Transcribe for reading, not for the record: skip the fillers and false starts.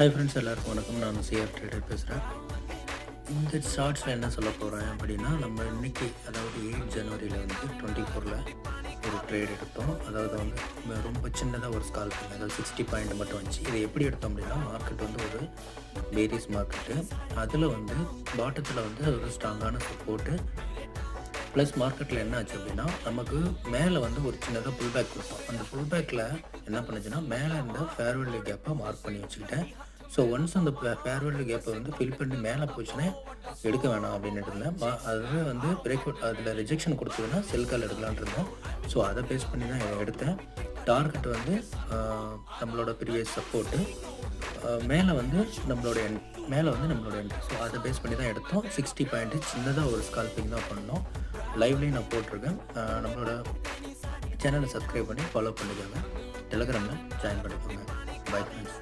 Hi friends, எல்லாருக்கும் வணக்கம். நான் சிஆர் ட்ரேடர் பேசுகிறேன். இந்த ஷார்ட்ஸில் என்ன சொல்ல போகிறேன் அப்படின்னா, நம்ம இன்றைக்கி அதாவது 8 ஜனவரியில் வந்து 24ல் ஒரு ட்ரேட் எடுத்தோம். அதாவது வந்து ரொம்ப சின்னதாக ஒரு ஸ்கால்பிங், அதாவது 60 பாயிண்ட் மட்டும் வந்துச்சு. இதை எப்படி எடுத்தோம் அப்படின்னா, மார்க்கெட் வந்து ஒரு பேரிஸ் மார்க்கெட்டு. அதில் வந்து பாட்டத்தில் வந்து ஒரு ஸ்ட்ராங்கான சப்போர்ட்டு ப்ளஸ் மார்க்கெட்டில் என்ன ஆச்சு அப்படின்னா, நமக்கு மேலே வந்து ஒரு சின்னதாக புல் பேக் கொடுத்தோம். அந்த புல் பேக்கில் என்ன பண்ணுச்சுன்னா, மேலே இருந்த ஃபேர் வேல்யூ கேப்பை மார்க் பண்ணி வச்சுக்கிட்டேன். ஸோ ஒன்ஸ் அந்த ஃபேர் வேல்யூ கேப்பை வந்து ஃபில் பண்ணி மேலே போச்சுன்னா எடுக்க வேணாம் அப்படின்னு இருந்தேன். அதுவே வந்து பிரேக் அவுட் அதில் ரிஜெக்ஷன் கொடுத்ததுன்னா செல் கால் எடுக்கலான்ட்டு இருந்தோம். ஸோ அதை பேஸ் பண்ணி தான் எடுத்தேன். டார்கெட் வந்து நம்மளோட ப்ரீவியஸ் சப்போர்ட்டு, மேலே வந்து நம்மளோட எண்ட். ஸோ அதை பேஸ் பண்ணி தான் எடுத்தோம். 60 பாயிண்ட்டு சின்னதாக ஒரு ஸ்கால்பிங் தான் பண்ணோம். லைவ்லேயும் நான் போட்டிருக்கேன். நம்மளோட சேனலை சப்ஸ்கிரைப் பண்ணி ஃபாலோ பண்ணிக்கோங்க. டெலகிராமில் ஜாயின் பண்ணிக்கோங்க. Bye friends.